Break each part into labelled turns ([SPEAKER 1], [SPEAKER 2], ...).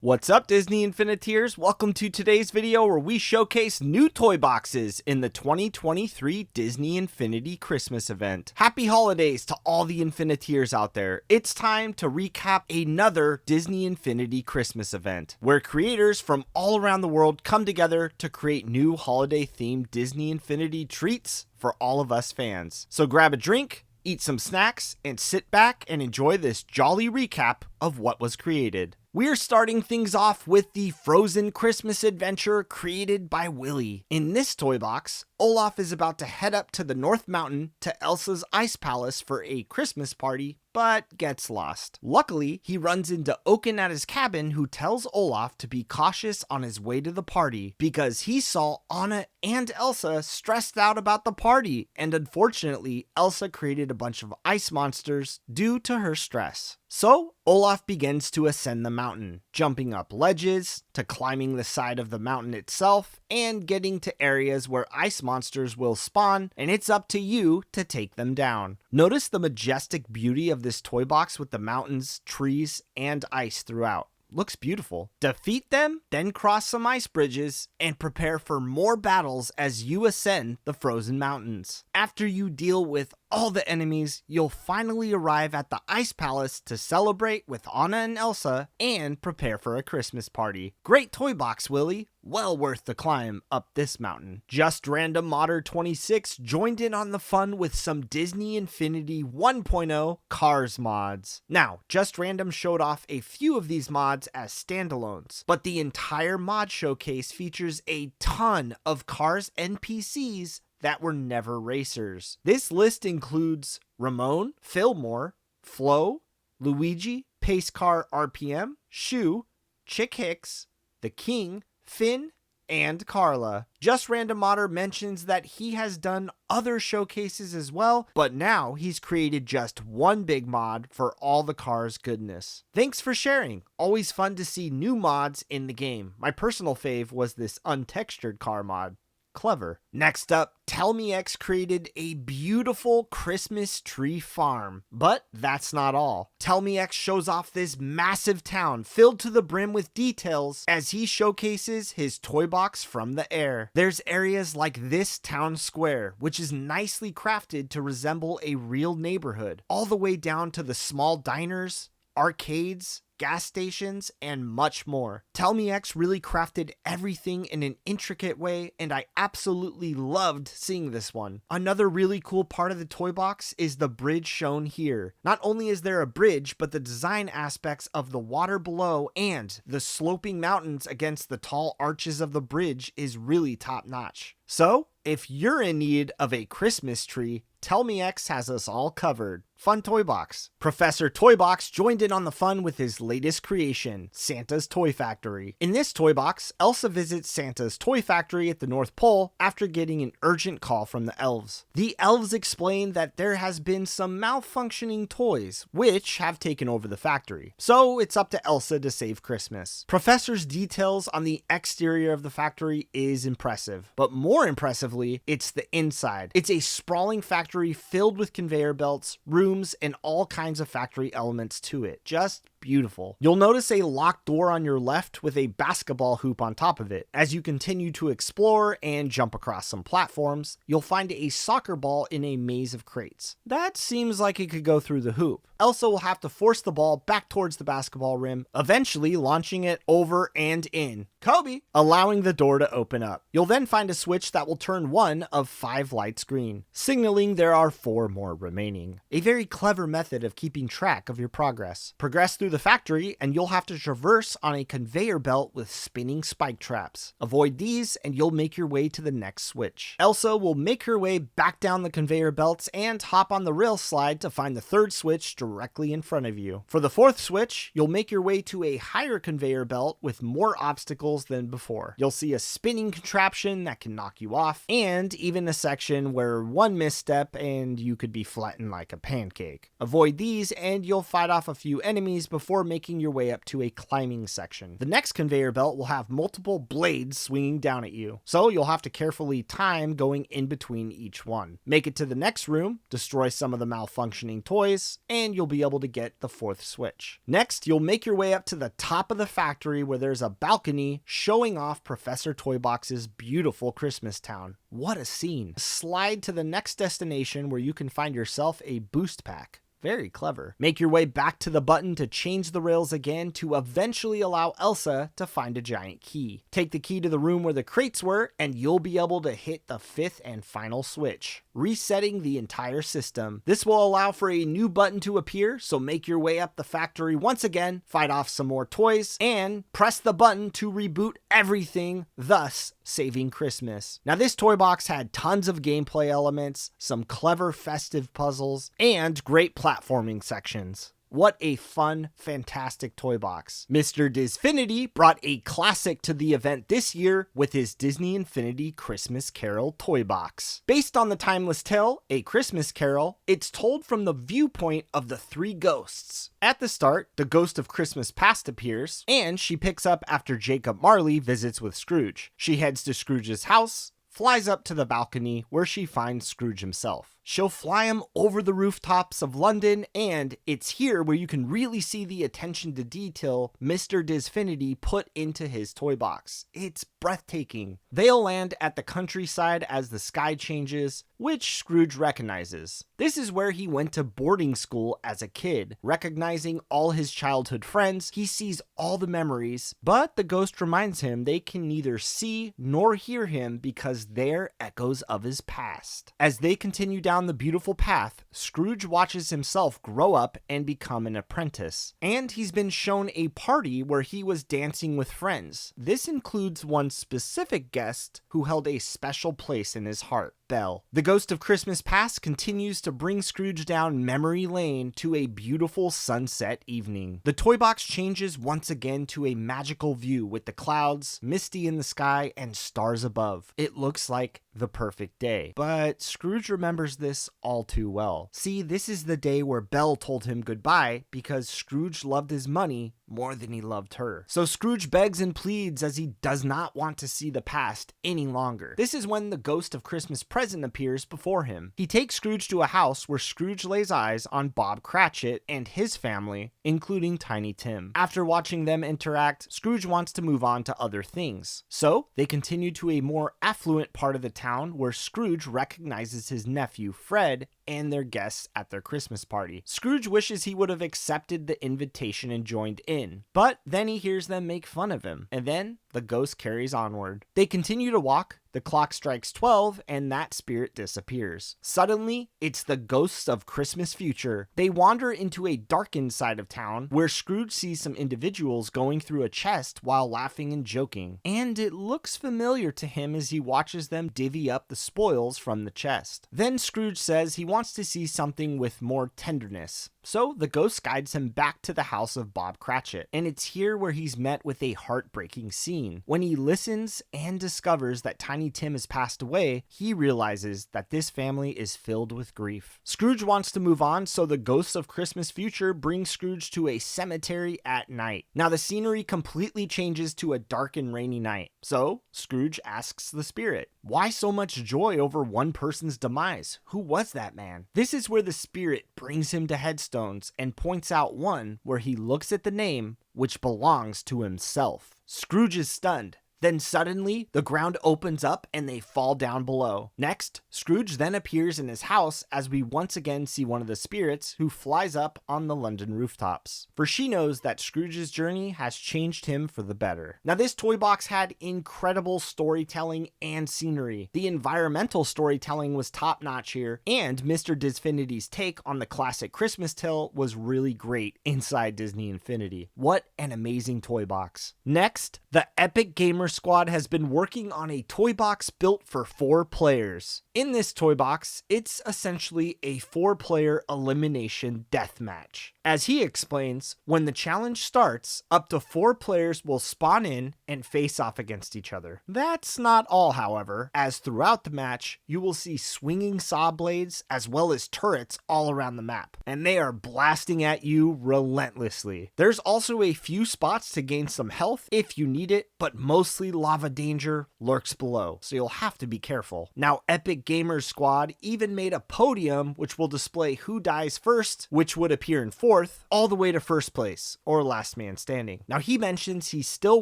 [SPEAKER 1] What's up, Disney Infiniteers? Welcome to today's video where we showcase new toy boxes in the 2023 Disney Infinity Christmas event. Happy holidays to all the Infiniteers out there. It's time to recap another Disney Infinity Christmas event, where creators from all around the world come together to create new holiday-themed Disney Infinity treats for all of us fans. So grab a drink, eat some snacks, and sit back and enjoy this jolly recap of what was created. We're starting things off with the Frozen Christmas adventure created by Willy. In this toy box, Olaf is about to head up to the North Mountain to Elsa's Ice Palace for a Christmas party, but gets lost. Luckily, he runs into Oaken at his cabin, who tells Olaf to be cautious on his way to the party because he saw Anna and Elsa stressed out about the party, and unfortunately, Elsa created a bunch of ice monsters due to her stress. So, Olaf begins to ascend the mountain, jumping up ledges, to climbing the side of the mountain itself, and getting to areas where ice monsters will spawn, and it's up to you to take them down. Notice the majestic beauty of this toy box with the mountains, trees, and ice throughout. Looks beautiful. Defeat them, then cross some ice bridges, and prepare for more battles as you ascend the frozen mountains. After you deal with all the enemies, you'll finally arrive at the Ice Palace to celebrate with Anna and Elsa and prepare for a Christmas party. Great toy box, Willy. Well worth the climb up this mountain. Just Random Modder 26 joined in on the fun with some Disney Infinity 1.0 Cars mods. Now, Just Random showed off a few of these mods as standalones, but the entire mod showcase features a ton of Cars NPCs that were never racers. This list includes Ramon, Fillmore, Flo, Luigi, Pace Car RPM, Shu, Chick Hicks, The King, Finn, and Carla. Just Random Modder mentions that he has done other showcases as well, but now he's created just one big mod for all the Cars goodness. Thanks for sharing. Always fun to see new mods in the game. My personal fave was this untextured car mod. Clever. Next up, TellMeX created a beautiful Christmas tree farm. But that's not all. TellMeX shows off this massive town filled to the brim with details as he showcases his toy box from the air. There's areas like this town square, which is nicely crafted to resemble a real neighborhood, all the way down to the small diners, arcades, gas stations, and much more. TellMeX really crafted everything in an intricate way, and I absolutely loved seeing this one. Another really cool part of the toy box is the bridge shown here. Not only is there a bridge, but the design aspects of the water below and the sloping mountains against the tall arches of the bridge is really top notch. So, if you're in need of a Christmas tree, TellMeX has us all covered. Fun toy box. Professor Toybox joined in on the fun with his latest creation, Santa's Toy Factory. In this toy box, Elsa visits Santa's toy factory at the North Pole after getting an urgent call from the elves. The elves explain that there has been some malfunctioning toys, which have taken over the factory. So it's up to Elsa to save Christmas. Professor's details on the exterior of the factory is impressive, but more impressively, it's the inside. It's a sprawling factory filled with conveyor belts, rooms, and all kinds of factory elements to it. Just beautiful. You'll notice a locked door on your left with a basketball hoop on top of it. As you continue to explore and jump across some platforms, you'll find a soccer ball in a maze of crates. That seems like it could go through the hoop. Elsa will have to force the ball back towards the basketball rim, eventually launching it over and in, Kobe, allowing the door to open up. You'll then find a switch that will turn one of 5 lights green, signaling there are 4 more remaining. A very clever method of keeping track of your progress. Progress through the factory and you'll have to traverse on a conveyor belt with spinning spike traps. Avoid these and you'll make your way to the next switch. Elsa will make her way back down the conveyor belts and hop on the rail slide to find the 3rd switch directly in front of you. For the 4th switch, you'll make your way to a higher conveyor belt with more obstacles than before. You'll see a spinning contraption that can knock you off, and even a section where one misstep and you could be flattened like a pancake. Avoid these and you'll fight off a few enemies before before making your way up to a climbing section. The next conveyor belt will have multiple blades swinging down at you, so you'll have to carefully time going in between each one. Make it to the next room, destroy some of the malfunctioning toys, and you'll be able to get the fourth switch. Next, you'll make your way up to the top of the factory where there's a balcony showing off Professor Toybox's beautiful Christmas town. What a scene. Slide to the next destination where you can find yourself a boost pack. Very clever. Make your way back to the button to change the rails again to eventually allow Elsa to find a giant key. Take the key to the room where the crates were and you'll be able to hit the fifth and final switch, resetting the entire system. This will allow for a new button to appear, so make your way up the factory once again, fight off some more toys, and press the button to reboot everything, thus saving Christmas. Now this toy box had tons of gameplay elements, some clever festive puzzles, and great platforming sections. What a fun, fantastic toy box. Mr. Disfinity brought a classic to the event this year with his Disney Infinity Christmas Carol toy box. Based on the timeless tale, A Christmas Carol, it's told from the viewpoint of the three ghosts. At the start, the ghost of Christmas Past appears, and she picks up after Jacob Marley visits with Scrooge. She heads to Scrooge's house, flies up to the balcony where she finds Scrooge himself. She'll fly him over the rooftops of London, and it's here where you can really see the attention to detail Mr. Disfinity put into his toy box. It's breathtaking. They'll land at the countryside as the sky changes, which Scrooge recognizes. This is where he went to boarding school as a kid. Recognizing all his childhood friends, he sees all the memories, but the ghost reminds him they can neither see nor hear him because they're echoes of his past. As they continue down the beautiful path, Scrooge watches himself grow up and become an apprentice. And he's been shown a party where he was dancing with friends. This includes one specific guest who held a special place in his heart. Belle. The ghost of Christmas Past continues to bring Scrooge down memory lane to a beautiful sunset evening. The toy box changes once again to a magical view with the clouds, misty in the sky, and stars above. It looks like the perfect day. But Scrooge remembers this all too well. See, this is the day where Belle told him goodbye because Scrooge loved his money more than he loved her. So Scrooge begs and pleads as he does not want to see the past any longer. This is when the ghost of Christmas Present appears before him. He takes Scrooge to a house where Scrooge lays eyes on Bob Cratchit and his family, including Tiny Tim. After watching them interact, Scrooge wants to move on to other things. So they continue to a more affluent part of the town where Scrooge recognizes his nephew Fred and their guests at their Christmas party. Scrooge wishes he would have accepted the invitation and joined in, but then he hears them make fun of him, and then the ghost carries onward. They continue to walk, the clock strikes 12, and that spirit disappears. Suddenly, it's the ghosts of Christmas future. They wander into a darkened side of town where Scrooge sees some individuals going through a chest while laughing and joking, and it looks familiar to him as he watches them divvy up the spoils from the chest. Then Scrooge says he wants to see something with more tenderness. So the ghost guides him back to the house of Bob Cratchit, and it's here where he's met with a heartbreaking scene. When he listens and discovers that Tiny Tim has passed away, he realizes that this family is filled with grief. Scrooge wants to move on, so the ghosts of Christmas future bring Scrooge to a cemetery at night. Now the scenery completely changes to a dark and rainy night, so Scrooge asks the spirit, "Why so much joy over one person's demise? Who was that man?" This is where the spirit brings him to headstones and points out one where he looks at the name which belongs to himself. Scrooge is stunned. Then suddenly, the ground opens up and they fall down below. Next, Scrooge then appears in his house as we once again see one of the spirits who flies up on the London rooftops. For she knows that Scrooge's journey has changed him for the better. Now this toy box had incredible storytelling and scenery. The environmental storytelling was top notch here, and Mr. Disfinity's take on the classic Christmas tale was really great inside Disney Infinity. What an amazing toy box. Next, the epic gamer squad has been working on a toy box built for 4 players. In this toy box, it's essentially a 4-player elimination deathmatch. As he explains, when the challenge starts, up to 4 players will spawn in and face off against each other. That's not all, however, as throughout the match, you will see swinging saw blades as well as turrets all around the map, and they are blasting at you relentlessly. There's also a few spots to gain some health if you need it, but mostly lava danger lurks below, so you'll have to be careful. Now, Epic Gamers Squad even made a podium which will display who dies first, which would appear in 4th, all the way to 1st place, or last man standing. Now, he mentions he's still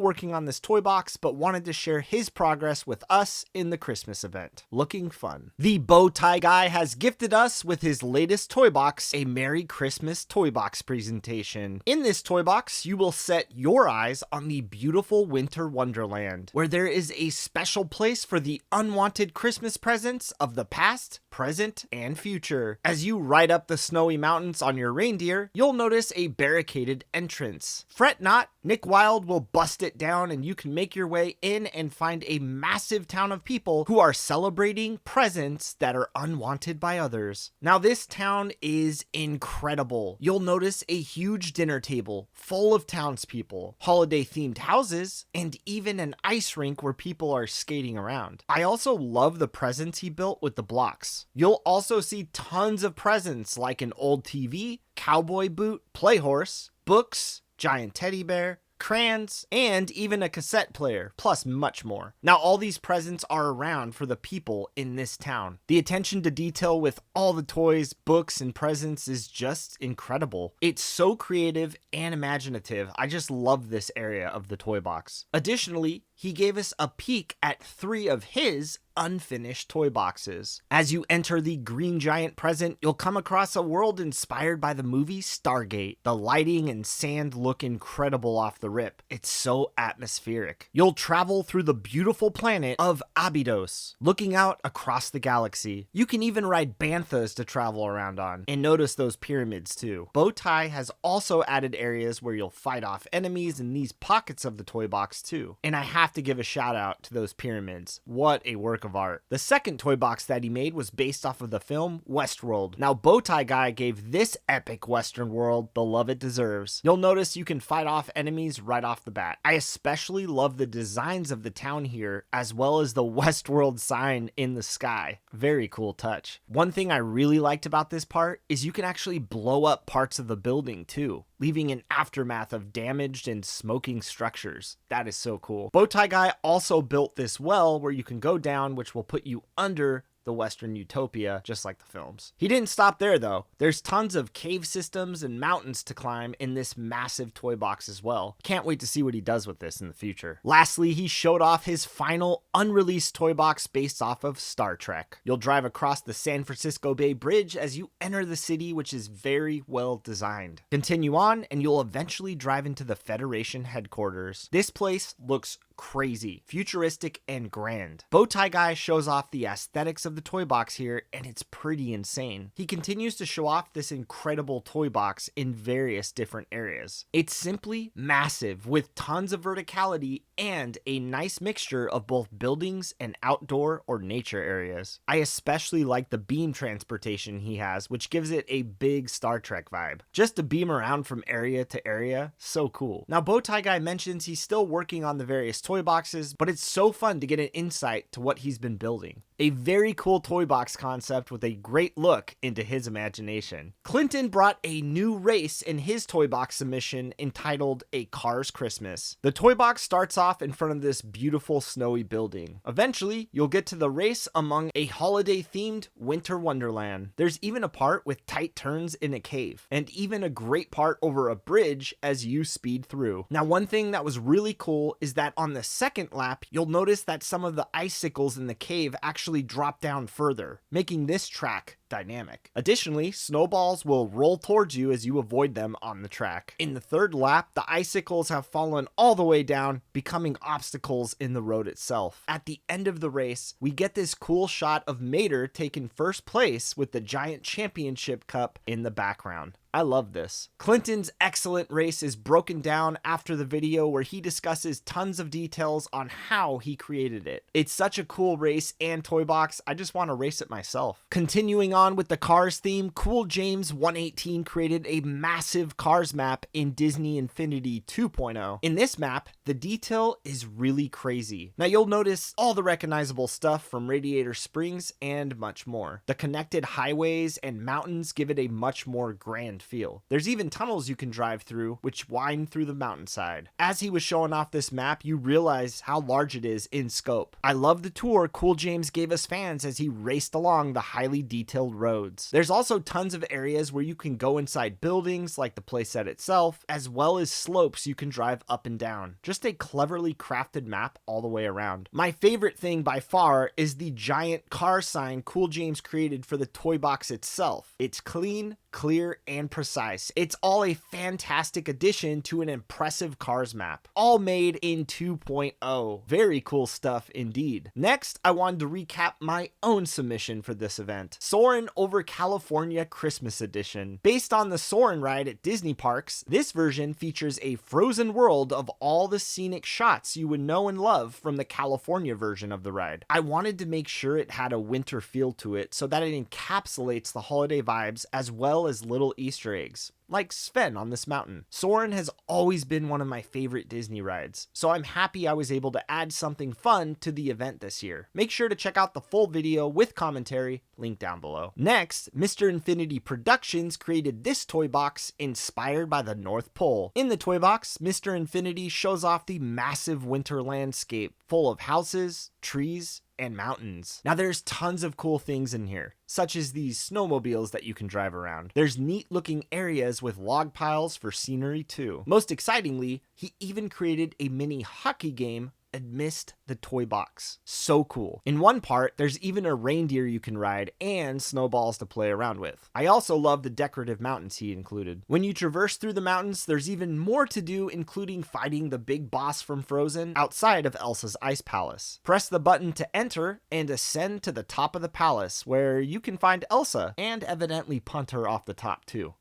[SPEAKER 1] working on this toy box, but wanted to share his progress with us in the Christmas event. Looking fun. The bow tie guy has gifted us with his latest toy box, a Merry Christmas toy box presentation. In this toy box, you will set your eyes on the beautiful winter wonderland, where there is a special place for the unwanted Christmas presents of the past, present, and future. As you ride up the snowy mountains on your reindeer, you'll notice a barricaded entrance. Fret not, Nick Wilde will bust it down and you can make your way in and find a massive town of people who are celebrating presents that are unwanted by others. Now, this town is incredible. You'll notice a huge dinner table full of townspeople, holiday themed houses, and even an ice rink where people are skating around. I also love the presents he built with the blocks. You'll also see tons of presents like an old TV, cowboy boot, playhorse, books, giant teddy bear, crayons, and even a cassette player, plus much more. Now, all these presents are around for the people in this town. The attention to detail with all the toys, books, and presents is just incredible. It's so creative and imaginative. I just love this area of the toy box. Additionally, he gave us a peek at 3 of his unfinished toy boxes. As you enter the green giant present, you'll come across a world inspired by the movie Stargate. The lighting and sand look incredible off the rip. It's so atmospheric. You'll travel through the beautiful planet of Abydos, looking out across the galaxy. You can even ride banthas to travel around on, and notice those pyramids too. Bowtie has also added areas where you'll fight off enemies in these pockets of the toy box too. And I have to give a shout out to those pyramids. What a work of art. The second toy box that he made was based off of the film Westworld. Now, Bowtie Guy gave this epic Western world the love it deserves. You'll notice you can fight off enemies right off the bat. I especially love the designs of the town here, as well as the Westworld sign in the sky. Very cool touch. One thing I really liked about this part is you can actually blow up parts of the building too, leaving an aftermath of damaged and smoking structures. That is so cool. Bowtie Guy also built this well where you can go down, which will put you under the Western Utopia, just like the films. He didn't stop there though. There's tons of cave systems and mountains to climb in this massive toy box as well. Can't wait to see what he does with this in the future. Lastly, he showed off his final unreleased toy box based off of Star Trek. You'll drive across the San Francisco Bay Bridge as you enter the city, which is very well designed. Continue on and you'll eventually drive into the Federation headquarters. This place looks crazy, futuristic, and grand. Bowtie Guy shows off the aesthetics of the toy box here, and it's pretty insane. He continues to show off this incredible toy box in various different areas. It's simply massive with tons of verticality and a nice mixture of both buildings and outdoor or nature areas. I especially like the beam transportation he has, which gives it a big Star Trek vibe. Just to beam around from area to area, so cool. Now, Bowtie Guy mentions he's still working on the various toy boxes, but it's so fun to get an insight to what he's been building. A very cool toy box concept with a great look into his imagination. Clinton brought a new race in his toy box submission entitled A Cars Christmas. The toy box starts off in front of this beautiful snowy building. Eventually, you'll get to the race among a holiday-themed winter wonderland. There's even a part with tight turns in a cave, and even a great part over a bridge as you speed through. Now, one thing that was really cool is that on the second lap, you'll notice that some of the icicles in the cave actually drop down further, making this track dynamic. Additionally, snowballs will roll towards you as you avoid them on the track. In the third lap, the icicles have fallen all the way down, becoming obstacles in the road itself. At the end of the race, we get this cool shot of Mater taking first place with the giant championship cup in the background. I love this. Clinton's excellent race is broken down after the video where he discusses tons of details on how he created it. It's such a cool race and toy box, I just want to race it myself. Continuing on with the Cars theme, Cool James 118 created a massive Cars map in Disney Infinity 2.0. In this map, the detail is really crazy. Now you'll notice all the recognizable stuff from Radiator Springs and much more. The connected highways and mountains give it a much more grand feel. There's even tunnels you can drive through, which wind through the mountainside. As he was showing off this map, you realize how large it is in scope. I love the tour Cool James gave us fans as he raced along the highly detailed roads. There's also tons of areas where you can go inside buildings, like the playset itself, as well as slopes you can drive up and down. Just a cleverly crafted map all the way around. My favorite thing by far is the giant car sign Cool James created for the toy box itself. It's clean, clear, and precise. It's all a fantastic addition to an impressive Cars map, all made in 2.0. Very cool stuff indeed. Next, I wanted to recap my own submission for this event. Soarin' over California Christmas Edition. Based on the Soarin' ride at Disney parks, this version features a frozen world of all the scenic shots you would know and love from the California version of the ride. I wanted to make sure it had a winter feel to it so that it encapsulates the holiday vibes as well as little Easter eggs, like Sven on this mountain. Soarin' has always been one of my favorite Disney rides, so I'm happy I was able to add something fun to the event this year. Make sure to check out the full video with commentary, link down below. Next, Mr. Infinity Productions created this toy box inspired by the North Pole. In the toy box, Mr. Infinity shows off the massive winter landscape full of houses, trees, and mountains. Now there's tons of cool things in here, such as these snowmobiles that you can drive around. There's neat looking areas with log piles for scenery too. Most excitingly, he even created a mini hockey game amidst the toy box. So cool. In one part, there's even a reindeer you can ride and snowballs to play around with. I also love the decorative mountains he included. When you traverse through the mountains, there's even more to do, including fighting the big boss from Frozen outside of Elsa's ice palace. Press the button to enter and ascend to the top of the palace, where you can find Elsa and evidently punt her off the top too.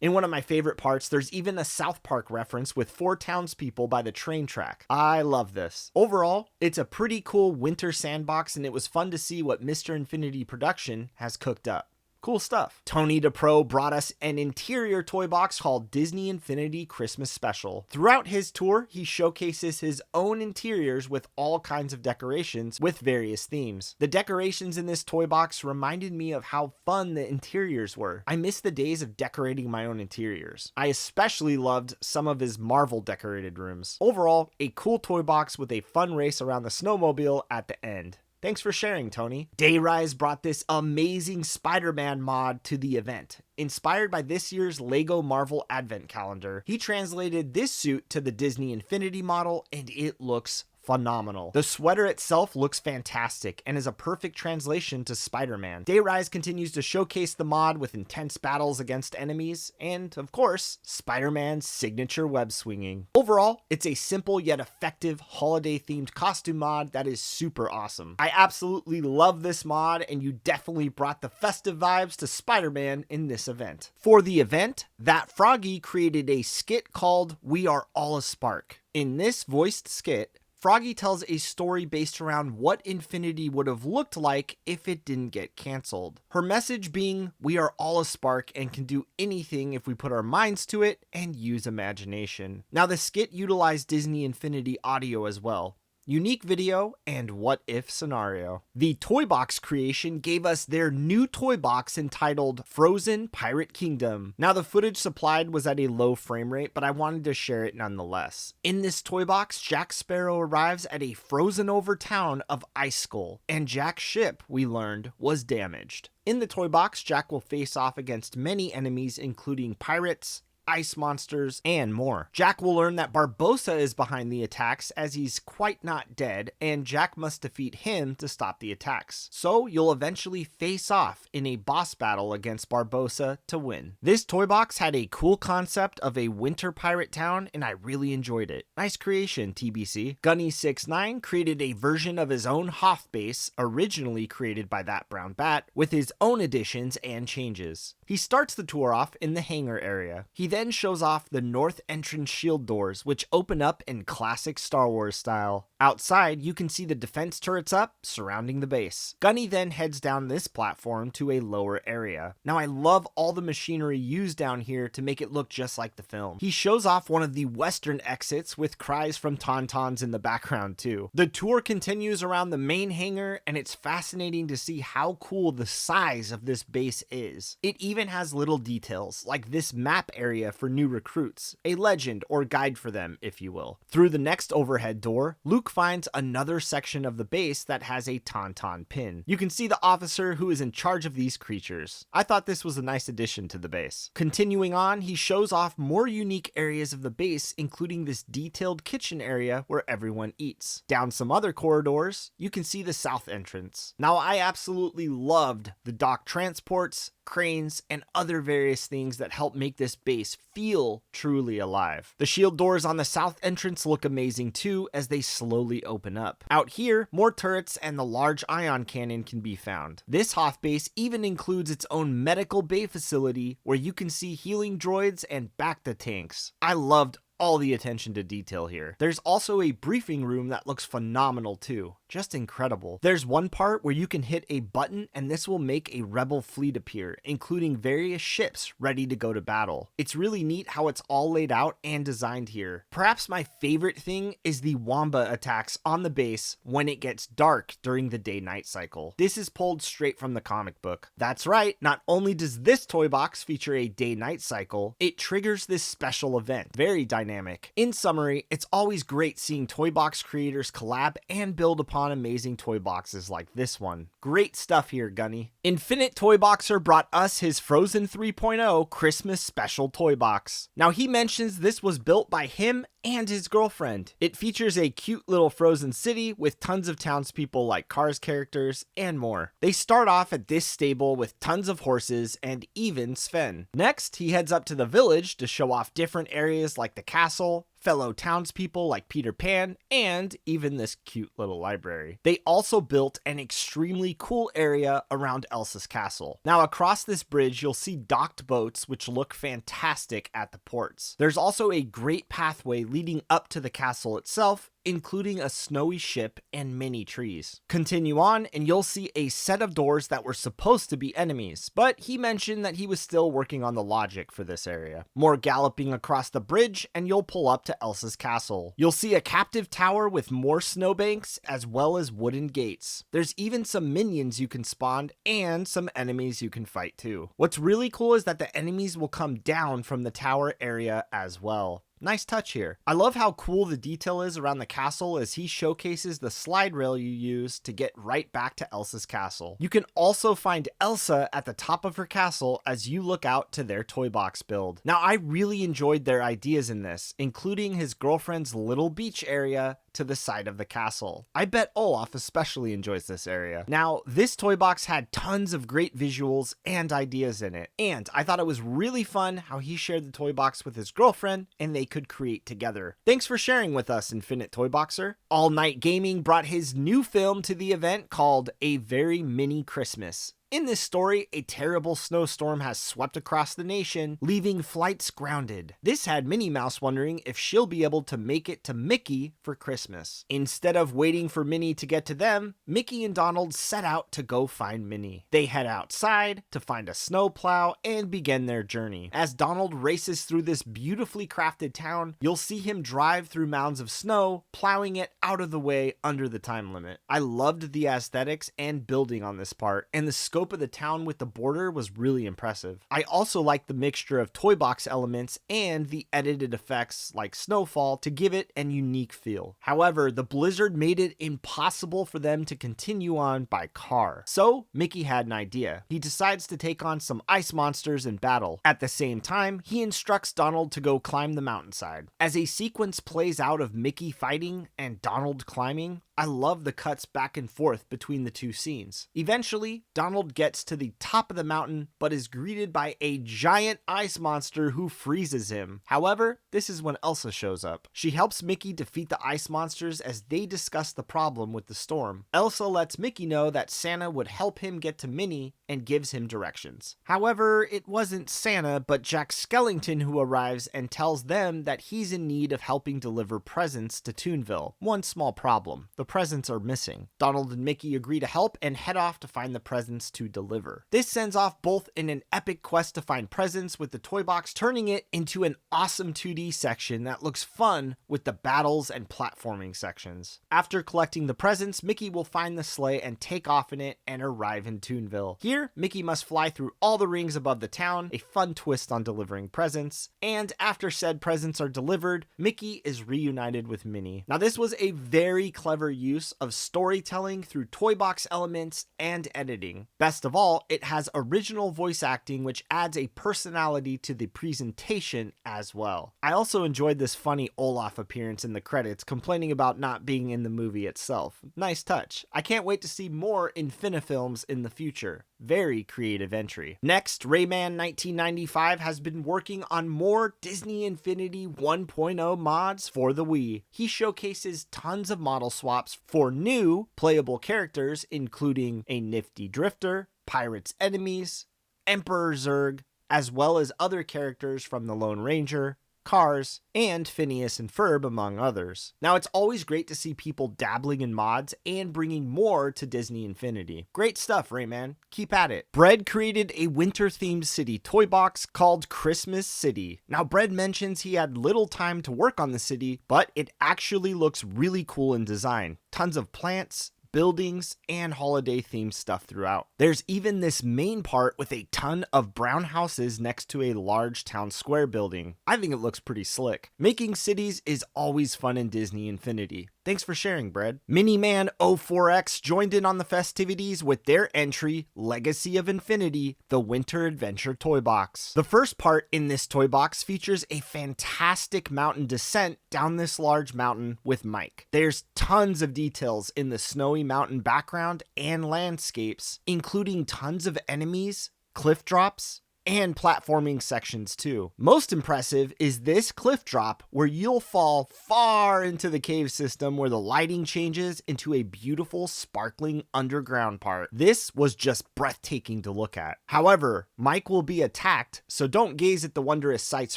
[SPEAKER 1] In one of my favorite parts, there's even a South Park reference with 4 townspeople by the train track. I love this. Overall, it's a pretty cool winter sandbox, and it was fun to see what Mr. Infinity Production has cooked up. Cool stuff. Tony DePro brought us an interior toy box called Disney Infinity Christmas Special. Throughout his tour, he showcases his own interiors with all kinds of decorations with various themes. The decorations in this toy box reminded me of how fun the interiors were. I miss the days of decorating my own interiors. I especially loved some of his Marvel decorated rooms. Overall, a cool toy box with a fun race around the snowmobile at the end. Thanks for sharing, Tony. Dayrise brought this amazing Spider-Man mod to the event. Inspired by this year's LEGO Marvel Advent Calendar, he translated this suit to the Disney Infinity model, and it looks phenomenal. The sweater itself looks fantastic and is a perfect translation to Spider-Man. Dayrise continues to showcase the mod with intense battles against enemies and, of course, Spider-Man's signature web swinging. Overall, it's a simple yet effective holiday-themed costume mod that is super awesome. I absolutely love this mod, and you definitely brought the festive vibes to Spider-Man in this event. For the event, That Froggy created a skit called We Are All a Spark. In this voiced skit, Froggy tells a story based around what Infinity would have looked like if it didn't get canceled. Her message being, we are all a spark and can do anything if we put our minds to it and use imagination. Now the skit utilized Disney Infinity audio as well. Unique video, and what if scenario. The Toy Box creation gave us their new toy box entitled Frozen Pirate Kingdom. Now the footage supplied was at a low frame rate, but I wanted to share it nonetheless. In this toy box, Jack Sparrow arrives at a frozen over town of Iceskull, and Jack's ship, we learned, was damaged. In the toy box, Jack will face off against many enemies including pirates, ice monsters, and more. Jack will learn that Barbossa is behind the attacks as he's quite not dead, and Jack must defeat him to stop the attacks. So you'll eventually face off in a boss battle against Barbossa to win. This toy box had a cool concept of a winter pirate town, and I really enjoyed it. Nice creation, TBC. Gunny69 created a version of his own Hoth base, originally created by that brown bat, with his own additions and changes. He starts the tour off in the hangar area. He then shows off the north entrance shield doors, which open up in classic Star Wars style. Outside, you can see the defense turrets up, surrounding the base. Gunny then heads down this platform to a lower area. Now I love all the machinery used down here to make it look just like the film. He shows off one of the western exits with cries from Tauntauns in the background too. The tour continues around the main hangar, and it's fascinating to see how cool the size of this base is. It even has little details, like this map area for new recruits, a legend or guide for them, if you will. Through the next overhead door, Luke finds another section of the base that has a Tauntaun pin. You can see the officer who is in charge of these creatures. I thought this was a nice addition to the base. Continuing on, he shows off more unique areas of the base, including this detailed kitchen area where everyone eats. Down some other corridors, you can see the south entrance. Now I absolutely loved the dock transports, cranes, and other various things that help make this base feel truly alive. The shield doors on the south entrance look amazing too as they slowly open up. Out here, more turrets and the large ion cannon can be found. This Hoth base even includes its own medical bay facility where you can see healing droids and Bacta tanks. I loved all the attention to detail here. There's also a briefing room that looks phenomenal too. Just incredible. There's one part where you can hit a button and this will make a rebel fleet appear, including various ships ready to go to battle. It's really neat how it's all laid out and designed here. Perhaps my favorite thing is the Wamba attacks on the base when it gets dark during the day-night cycle. This is pulled straight from the comic book. That's right, not only does this toy box feature a day-night cycle, it triggers this special event. Very dynamic. In summary, it's always great seeing toy box creators collab and build upon amazing toy boxes like this one. Great stuff here, Gunny. Infinite Toyboxer brought us his Frozen 3.0 Christmas special toy box. Now he mentions this was built by him and his girlfriend. It features a cute little frozen city with tons of townspeople like Cars characters and more. They start off at this stable with tons of horses and even Sven. Next, he heads up to the village to show off different areas like the castle, fellow townspeople like Peter Pan, and even this cute little library. They also built an extremely cool area around Elsa's castle. Now across this bridge, you'll see docked boats which look fantastic at the ports. There's also a great pathway leading up to the castle itself, including a snowy ship and many trees. Continue on and you'll see a set of doors that were supposed to be enemies, but he mentioned that he was still working on the logic for this area. More galloping across the bridge and you'll pull up to Elsa's castle. You'll see a captive tower with more snowbanks as well as wooden gates. There's even some minions you can spawn and some enemies you can fight too. What's really cool is that the enemies will come down from the tower area as well. Nice touch here. I love how cool the detail is around the castle as he showcases the slide rail you use to get right back to Elsa's castle. You can also find Elsa at the top of her castle as you look out to their toy box build. Now I really enjoyed their ideas in this, including his girlfriend's little beach area to the side of the castle. I bet Olaf especially enjoys this area. Now, this toy box had tons of great visuals and ideas in it, and I thought it was really fun how he shared the toy box with his girlfriend and they could create together. Thanks for sharing with us, Infinite Toyboxer. All Night Gaming brought his new film to the event called A Very Mini Christmas. In this story, a terrible snowstorm has swept across the nation, leaving flights grounded. This had Minnie Mouse wondering if she'll be able to make it to Mickey for Christmas. Instead of waiting for Minnie to get to them, Mickey and Donald set out to go find Minnie. They head outside to find a snowplow and begin their journey. As Donald races through this beautifully crafted town, you'll see him drive through mounds of snow, plowing it out of the way under the time limit. I loved the aesthetics and building on this part, and the scope scope of the town with the border was really impressive. I also like the mixture of toy box elements and the edited effects like snowfall to give it an unique feel. However, the blizzard made it impossible for them to continue on by car. So Mickey had an idea. He decides to take on some ice monsters in battle. At the same time, he instructs Donald to go climb the mountainside. As a sequence plays out of Mickey fighting and Donald climbing, I love the cuts back and forth between the two scenes. Eventually, Donald gets to the top of the mountain, but is greeted by a giant ice monster who freezes him. However, this is when Elsa shows up. She helps Mickey defeat the ice monsters as they discuss the problem with the storm. Elsa lets Mickey know that Santa would help him get to Minnie and gives him directions. However, it wasn't Santa, but Jack Skellington who arrives and tells them that he's in need of helping deliver presents to Toonville. One small problem: the presents are missing. Donald and Mickey agree to help and head off to find the presents to deliver. This sends off both in an epic quest to find presents with the toy box, turning it into an awesome 2D section that looks fun with the battles and platforming sections. After collecting the presents, Mickey will find the sleigh and take off in it and arrive in Toonville. Here, Mickey must fly through all the rings above the town, a fun twist on delivering presents, and after said presents are delivered, Mickey is reunited with Minnie. Now this was a very clever use of storytelling through toy box elements and editing. Best of all, it has original voice acting which adds a personality to the presentation as well. I also enjoyed this funny Olaf appearance in the credits, complaining about not being in the movie itself. Nice touch. I can't wait to see more Infinifilms in the future. Very creative entry. Next, Rayman 1995 has been working on more Disney Infinity 1.0 mods for the Wii. He showcases tons of model swaps for new playable characters, including a nifty drifter, pirates enemies, Emperor Zurg, as well as other characters from the Lone Ranger, Cars, and Phineas and Ferb, among others. Now, it's always great to see people dabbling in mods and bringing more to Disney Infinity. Great stuff, Rayman. Keep at it. Bread created a winter-themed city toy box called Christmas City. Now, Bread mentions he had little time to work on the city, but it actually looks really cool in design. Tons of plants, buildings, and holiday themed stuff throughout. There's even this main part with a ton of brown houses next to a large town square building. I think it looks pretty slick. Making cities is always fun in Disney Infinity. Thanks for sharing, Bread. Miniman 04X joined in on the festivities with their entry, Legacy of Infinity, the Winter Adventure Toy Box. The first part in this toy box features a fantastic mountain descent down this large mountain with Mike. There's tons of details in the snowy mountain background and landscapes, including tons of enemies, cliff drops, and platforming sections too. Most impressive is this cliff drop where you'll fall far into the cave system where the lighting changes into a beautiful sparkling underground part. This was just breathtaking to look at. However, Mike will be attacked, so don't gaze at the wondrous sights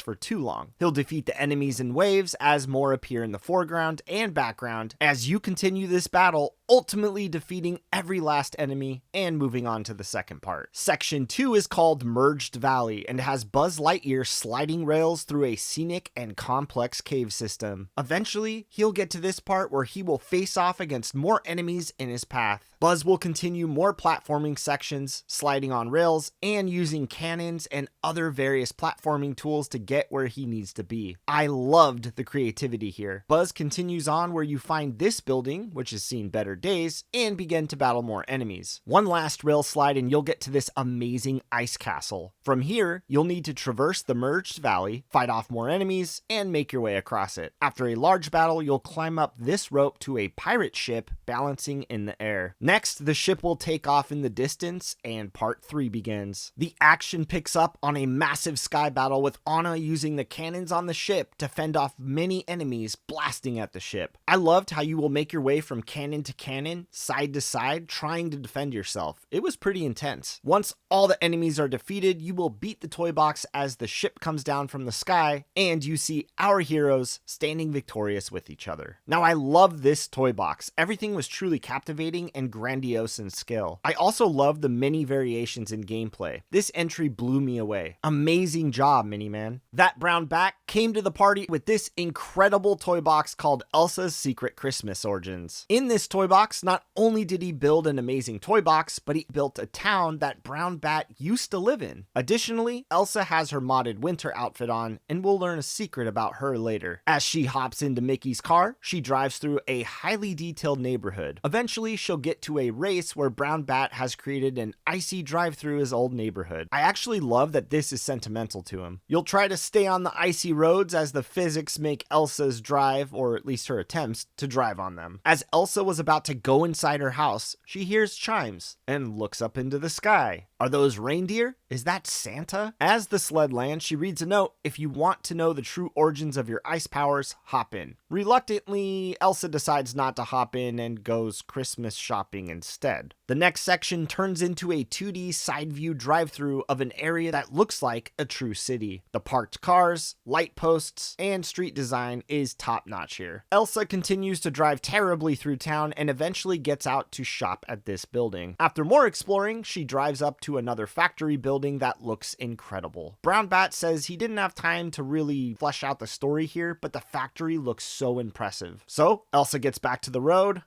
[SPEAKER 1] for too long. He'll defeat the enemies in waves as more appear in the foreground and background as you continue this battle, ultimately defeating every last enemy and moving on to the second part. Section 2 is called Merged Valley and has Buzz Lightyear sliding rails through a scenic and complex cave system. Eventually, he'll get to this part where he will face off against more enemies in his path. Buzz will continue more platforming sections, sliding on rails, and using cannons and other various platforming tools to get where he needs to be. I loved the creativity here. Buzz continues on where you find this building, which has seen better days, and begin to battle more enemies. One last rail slide and you'll get to this amazing ice castle. From here, you'll need to traverse the merged valley, fight off more enemies, and make your way across it. After a large battle, you'll climb up this rope to a pirate ship balancing in the air. Next, the ship will take off in the distance, and part 3 begins. The action picks up on a massive sky battle with Anna using the cannons on the ship to fend off many enemies blasting at the ship. I loved how you will make your way from cannon to cannon, side to side, trying to defend yourself. It was pretty intense. Once all the enemies are defeated, you will will beat the toy box as the ship comes down from the sky, and you see our heroes standing victorious with each other. Now, I love this toy box. Everything was truly captivating and grandiose in scale. I also love the many variations in gameplay. This entry blew me away. Amazing job, Miniman. That brown bat came to the party with this incredible toy box called Elsa's Secret Christmas Origins. In this toy box, not only did he build an amazing toy box, but he built a town that Brown Bat used to live in. Additionally, Elsa has her modded winter outfit on, and we'll learn a secret about her later. As she hops into Mickey's car, she drives through a highly detailed neighborhood. Eventually, she'll get to a race where Brown Bat has created an icy drive through his old neighborhood. I actually love that this is sentimental to him. You'll try to stay on the icy roads as the physics make Elsa's drive, or at least her attempts, to drive on them. As Elsa was about to go inside her house, she hears chimes and looks up into the sky. Are those reindeer? Is that Santa? As the sled lands, she reads a note: if you want to know the true origins of your ice powers, hop in. Reluctantly, Elsa decides not to hop in and goes Christmas shopping instead. The next section turns into a 2D side view drive-through of an area that looks like a true city. The parked cars, light posts, and street design is top-notch here. Elsa continues to drive terribly through town and eventually gets out to shop at this building. After more exploring, she drives up to another factory building that looks incredible. Brown Bat says he didn't have time to really flesh out the story here, but the factory looks so impressive. So Elsa gets back to the road,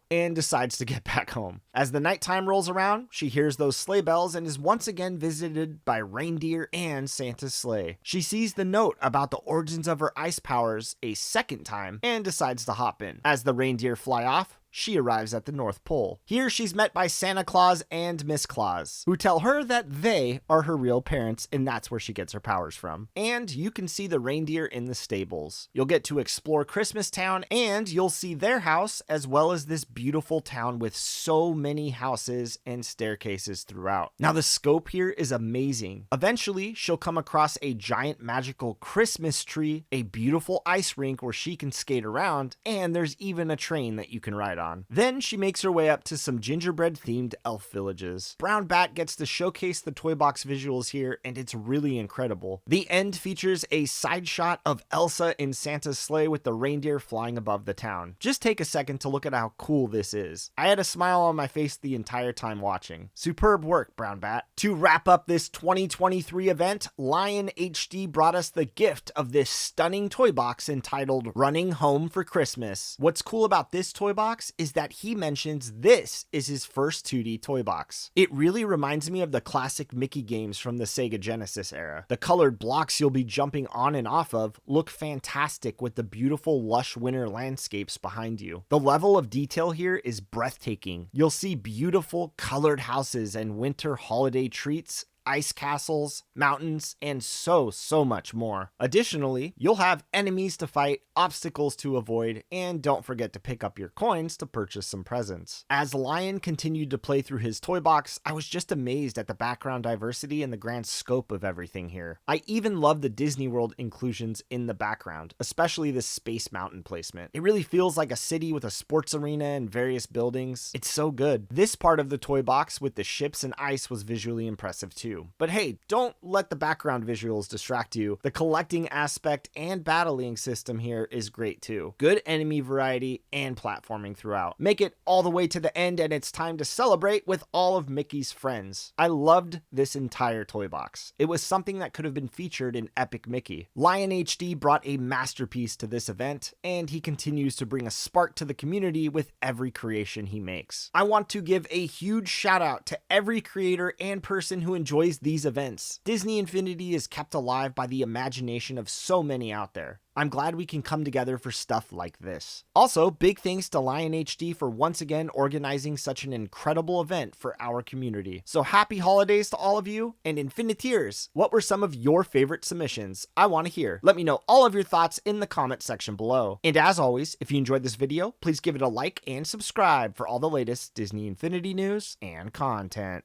[SPEAKER 1] and decides to get back home. As the nighttime rolls around, she hears those sleigh bells and is once again visited by reindeer and Santa's sleigh. She sees the note about the origins of her ice powers a second time and decides to hop in. As the reindeer fly off, she arrives at the North Pole. Here she's met by Santa Claus and Miss Claus, who tell her that they are her real parents, and that's where she gets her powers from. And you can see the reindeer in the stables. You'll get to explore Christmas Town, and you'll see their house, as well as this beautiful town with so many houses and staircases throughout. Now, the scope here is amazing. Eventually, she'll come across a giant magical Christmas tree, a beautiful ice rink where she can skate around, and there's even a train that you can ride on. Then she makes her way up to some gingerbread-themed elf villages. Brown Bat gets to showcase the toy box visuals here, and it's really incredible. The end features a side shot of Elsa in Santa's sleigh with the reindeer flying above the town. Just take a second to look at how cool this is. I had a smile on my face the entire time watching. Superb work, Brown Bat. To wrap up this 2023 event, Lion HD brought us the gift of this stunning toy box entitled Running Home for Christmas. What's cool about this toy box is that he mentions this is his first 2D toy box. It really reminds me of the classic Mickey games from the Sega Genesis era. The colored blocks you'll be jumping on and off of look fantastic with the beautiful lush winter landscapes behind you. The level of detail here is breathtaking. You'll see beautiful colored houses and winter holiday treats, ice castles, mountains, and so much more. Additionally, you'll have enemies to fight, obstacles to avoid, and don't forget to pick up your coins to purchase some presents. As Lion continued to play through his toy box, I was just amazed at the background diversity and the grand scope of everything here. I even love the Disney World inclusions in the background, especially the Space Mountain placement. It really feels like a city with a sports arena and various buildings. It's so good. This part of the toy box with the ships and ice was visually impressive too. But hey, don't let the background visuals distract you. The collecting aspect and battling system here is great too. Good enemy variety and platforming throughout. Make it all the way to the end and it's time to celebrate with all of Mickey's friends. I loved this entire toy box. It was something that could have been featured in Epic Mickey. Lion HD brought a masterpiece to this event, and he continues to bring a spark to the community with every creation he makes. I want to give a huge shout out to every creator and person who enjoys these events. Disney Infinity is kept alive by the imagination of so many out there. I'm glad we can come together for stuff like this. Also, big thanks to Lion HD for once again organizing such an incredible event for our community. So happy holidays to all of you, and Infiniteers, what were some of your favorite submissions? I want to hear. Let me know all of your thoughts in the comment section below. And as always, if you enjoyed this video, please give it a like and subscribe for all the latest Disney Infinity news and content.